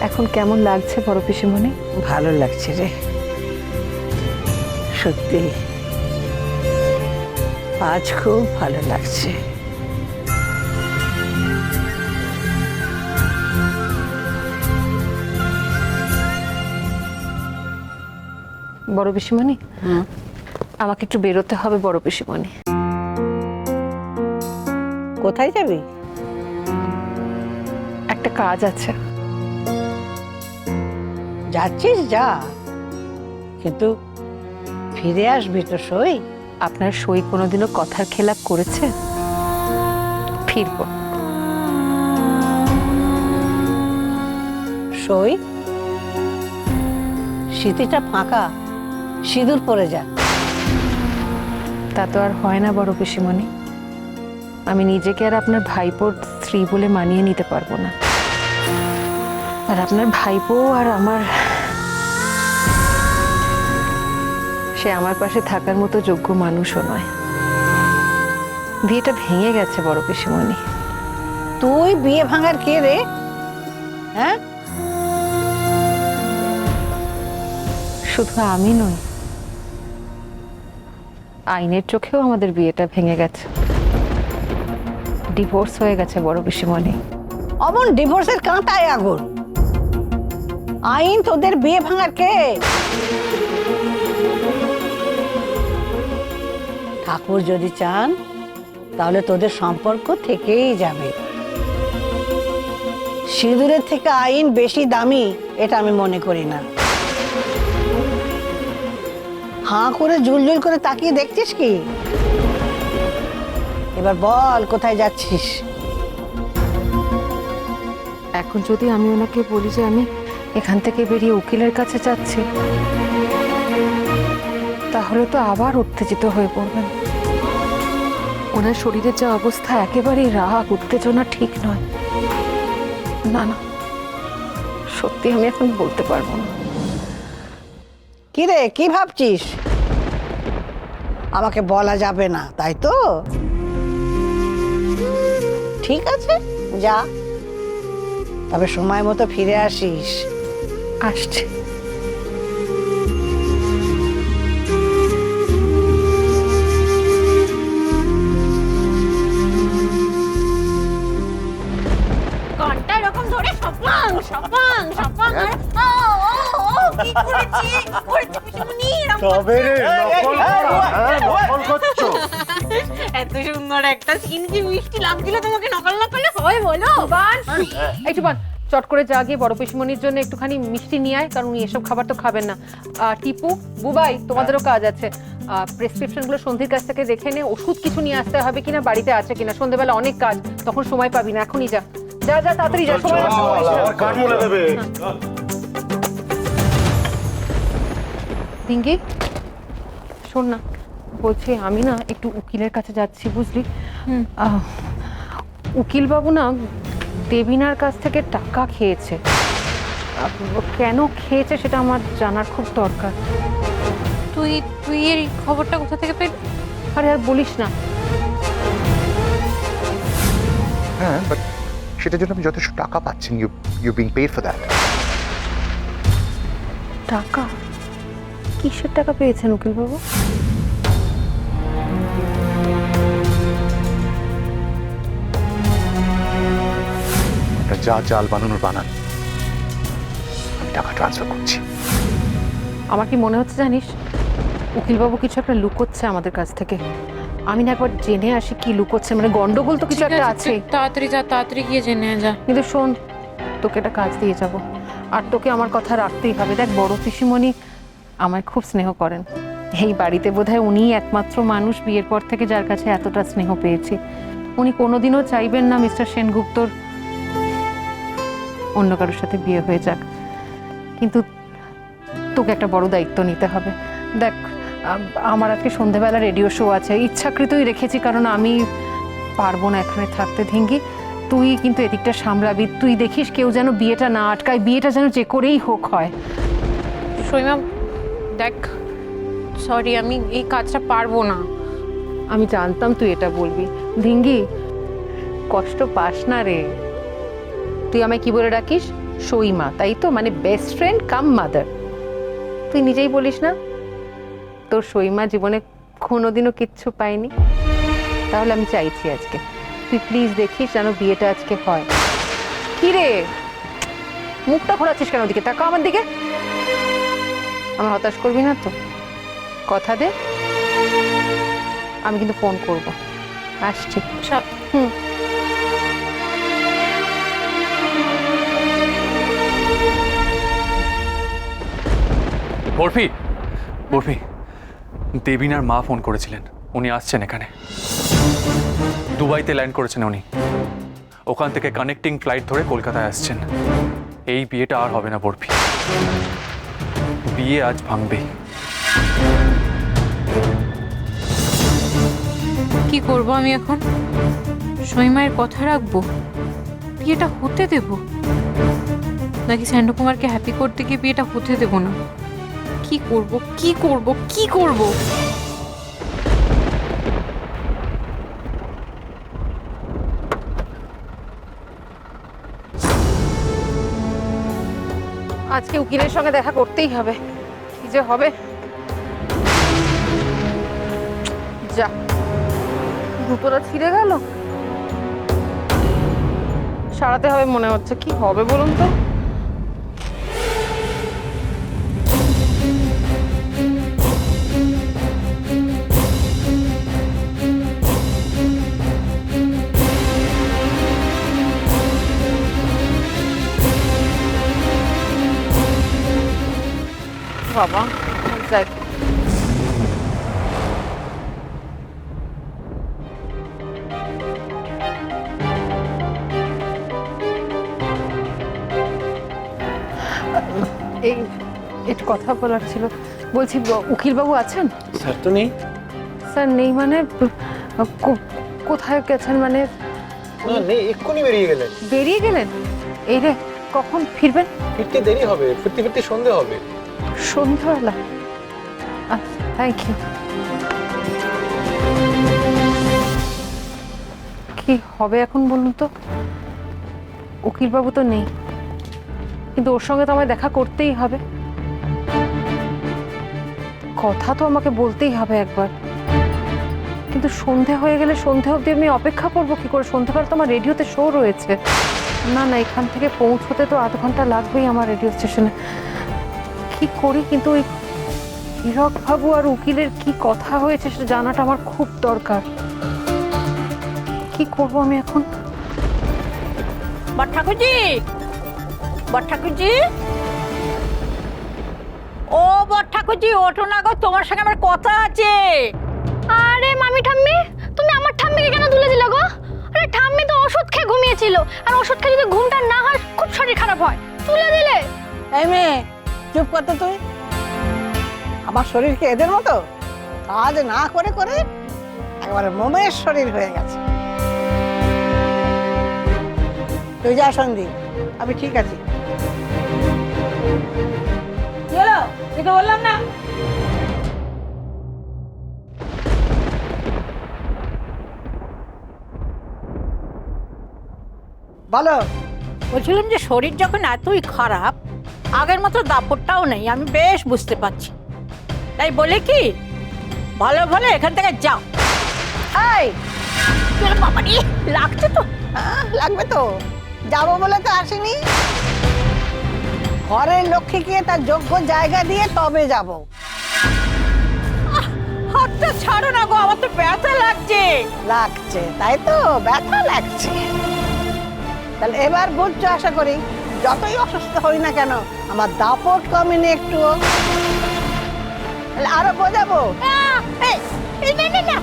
এখন কেমন লাগছে বড় পিসিমণি? ভালো লাগছে রে, সত্যি আজ খুব ভালো লাগছে। বড় পিসিমণি, আমাকে একটু বেরোতে হবে বড় পিসিমণি। কোথায় যাবি? একটা কাজ আছে। যাচ্ছিস যা, কিন্তু ফিরে আসবি তো সই। আপনার সই কোনোদিনও কথার খেলাপ করেছে? ফিরবো। সই? স্মৃতিটা ফাঁকা, সিঁদুর পরে যা। তা তো আর হয় না বড় পিসিমণি। আমি নিজেকে আর আপনার ভাইপোর স্ত্রী বলে মানিয়ে নিতে পারবো না। আর আপনার ভাইপো আর আমার, সে আমার পাশে থাকার মতো যোগ্য মানুষও নয়। বিয়েটা ভেঙে গেছে বড় পিসিমণি। তুই বিয়ে ভাঙার কে রে? হ্যাঁ, শুধু আমি নই, আইনের চোখেও আমাদের বিয়েটা ভেঙে গেছে। ডিভোর্স হয়ে গেছে বড় পিসিমণি। অমন ডিভোর্সের কাঁটায় আগুন। আইন তোদের বিয়ে ভাঙার কে? ঠাকুর যদি চান তাহলে তোদের সম্পর্ক থেকেই যাবে। সিঁদুরের থেকে আইন বেশি দামি এটা আমি মনে করি না। হাঁ করে জুলজুল করে তাকিয়ে দেখছিস কি? এবার বল কোথায় যাচ্ছিস? এখন যদি আমি ওনাকে বলি যে আমি এখান থেকে বেরিয়ে উকিলের কাছে যাচ্ছি, তাহলে তো আবার উত্তেজিত হয়ে পড়বেন। ওনার শরীরের যা অবস্থা, একেবারেই রাগ উত্তেজনা ঠিক নয়। না না, সত্যি আমি এখন বলতে পারবো না। কি রে, কি ভাবছিস? আমাকে বলা যাবে না তাই তো? ঠিক আছে, যা, তবে সময় মতো ফিরে আসিস। আসছে। ঘন্টা এরকম ধরে সপাং সপাং সপাং আর ও ও ও কি করেছি করেছি পিছুনি তবে রে নকল করা, হ্যাঁ নকল করছো। এত সুন্দর একটা সিন, কি মিষ্টি লাগছিল তোমাকে নকল না করলে হয় বলো? বান একটু বান, চট করে যা গিয়ে বড় পিসিমণির জন্য একটুখানি মিষ্টি নিয়ে আয়, কারণ উনি এসব খাবার তো খাবেন না। টিপু, বুবাই, তোমাদেরও কাজ আছে। প্রেসক্রিপশনগুলো সন্ধির কাছ থেকে দেখে নে, ওষুধ কিছু নিয়ে আসতে হবে কিনা, বাড়িতে আছে কিনা। সন্ধ্যেবেলা অনেক কাজ, তখন সময় পাবি না, এখনই যা যা যা, তাড়াতাড়ি যা, সময় নষ্ট করিস না। কান মুলে দেবে। ডিঙ্গি, শোন না, বলছি আমি না একটু উকিলের কাছে যাচ্ছি, বুঝলি? উকিল বাবু না দেবিনার কাছ থেকে টাকা খেয়েছে। কেন খেয়েছে সেটা আমার জানার খুব দরকার। তুই তুই এই খবরটা কোথা থেকে পেলি? আরে আর বলিস না। হ্যাঁ, বাট সেটার জন্য আপনি যথেষ্ট টাকা পাচ্ছেন। You being paid for that. টাকা? কিসের টাকা পেয়েছেন উকিল বাবু? আপনার যা জাল বানানোর বানান, আমি টাকা ট্রান্সফার করছি। আমার কি মনে হচ্ছে জানিস, উকিলবাবু কিছু একটা লুকোচ্ছে আমাদের কাছ থেকে। আমি না একবার জেনে আসি কি লুকোচ্ছে, মানে গন্ডগোল তো কিছু একটা আছে। তাড়াতাড়ি যা, তাড়াতাড়ি গিয়ে জেনে যা। কিন্তু শোন, তোকে একটা কাজ দিয়ে যাব, আর তোকে আমার কথা রাখতেই হবে। দেখ, বড় পিসিমণি আমায় খুব স্নেহ করেন। এই বাড়িতে বোধহয় উনিই একমাত্র মানুষ বিয়ের পর থেকে যার কাছে এতটা স্নেহ পেয়েছি। উনি কোনোদিনও চাইবেন না মিস্টার সেনগুপ্তর অন্য কারোর সাথে বিয়ে হয়ে যাক। কিন্তু তোকে একটা বড় দায়িত্ব নিতে হবে। দেখ, আমার আজকে সন্ধ্যেবেলা রেডিও শো আছে, ইচ্ছাকৃতই রেখেছি, কারণ আমি পারবো না এখানে থাকতে। ধিঙ্গি, তুই কিন্তু এদিকটা সামলাবি। তুই দেখিস কেউ যেন বিয়েটা না আটকায়, বিয়েটা যেন যে করেই হোক হয়। সইমা, দেখ, সরি, আমি এই কাজটা পারবো না। আমি জানতাম তুই এটা বলবি। ধিঙ্গি, কষ্ট পাস না রে। তুই আমায় কি বলে ডাকিস? সইমা, তাই তো? মানে বেস্ট ফ্রেন্ড কাম মাদার। তুই নিজেই বলিস না তোর সইমা জীবনে কোনোদিনও কিচ্ছু পায়নি। তাহলে আমি চাইছি আজকে তুই প্লিজ দেখিস যেন বিয়েটা আজকে হয়। কি রে, মুখটা ঘোরাচ্ছিস কেন? ওদিকে তাকা, আমার দিকে। আমার হতাশ করবি না তো? কথা দে। আমি কিন্তু ফোন করব। আসছি। হুম। বরফি, বরফি, দেবিনার মা ফোন করেছিলেন, উনি আসছেন এখানে। দুবাইতে ল্যান্ড করেছেন উনি, ওখান থেকে কানেক্টিং ফ্লাইট ধরে কলকাতায় আসছেন। এই বিয়েটা আর হবে না বরফি, বিয়ে আজ ভাঙবেই। কি করব আমি এখন? সইমায়ের কথা রাখবো, বিয়েটা হতে দেব নাকি স্যান্ডকুমারকে হ্যাপি করতে গিয়ে বিয়েটা হতে দেব না? কি করব, কি করব, কি করব? আজকে উকিলের সঙ্গে দেখা করতেই হবে। কি যে হবে। যা, দুটোটা ছিঁড়ে গেল, সারাতে হবে মনে হচ্ছে। কি হবে বলুন তো? বাবা, যাই। এই একটু কথা বলার ছিল। বলছি, উকিলবাবু আছেন? স্যার তো নেই। স্যার নেই মানে কোথায় গেছেন? মানে না নেই, এক্ষুনি বেরিয়ে গেলেন। বেরিয়ে গেলেন? এই রে, কখন ফিরবেন? ফিরতে দেরি হবে, ফিরতে ফিরতে সন্ধে হবে। সন্ধ্যাবেলা? Thank you. কি হবে এখন বলুন তো? উকিলবাবু তো নেই, কিন্তু ওর সঙ্গে তো আমায় দেখা করতেই হবে। কথা তো আমাকে বলতেই হবে একবার। কিন্তু সন্ধে হয়ে গেলে সন্ধে অবধি আমি অপেক্ষা করবো কি করে? সন্ধেবেলা তো আমার রেডিওতে শো রয়েছে। না না, এখান থেকে পৌঁছতে তো আধ ঘন্টা লাগবেই আমার রেডিও স্টেশনে। কি করি? কিন্তু ওই হীরক বাবু আর উকিলের কি কথা হয়েছে সেটা জানাটা আমার খুব দরকার। কি করব আমি এখন? বড় ঠাকুরজি, বড় ঠাকুরজি, ও বড় ঠাকুরজি, ওঠো না গো, তোমার সঙ্গে আমার কথা আছে। আরে মামি ঠাম্মি, তুমি আমার ঠাম্মিকে কেন তুলে দিলে গো? আরে ঠাম্মি তো ওষুধ খেয়ে ঘুমিয়েছিল, আর ওষুধ খেয়ে যদি ঘুমটা না হয় খুব শরীর খারাপ হয়। তুলে দিলে? এই মেয়ে, চুপ করতে তুই। আমার শরীর কি এদের মতো? কাজ না করে করে একেবারে মোমের শরীর হয়ে গেছে। তুই যা সন্দীপ, আমি ঠিক আছি। কি হলো? তোকে বললাম না? বলো। বলছিলাম যে শরীর যখন এতই খারাপ, আগের মতো দাপটটাও নেই, আমি বেশ বুঝতে পারছি। তাই বলে কি, ভালো ভালো এখান থেকে যাও। এই বাবারি, লাগছে তো? লাগবে তো, যাবো বলে তো আসিনি। ঘরের লক্ষ্মীকে তার যোগ্য জায়গা দিয়ে তবে যাব। হাতটা ছাড়ো না গো, আমার তো ব্যথা লাগছে। লাগছে তাই তো, ব্যথা লাগছে। তাহলে এবার বুঝছো আশা করি। যতই অসুস্থ হই না কেন, আমার দাপট কমেনি একটুও। তাহলে আরো বোঝাবো। না না না,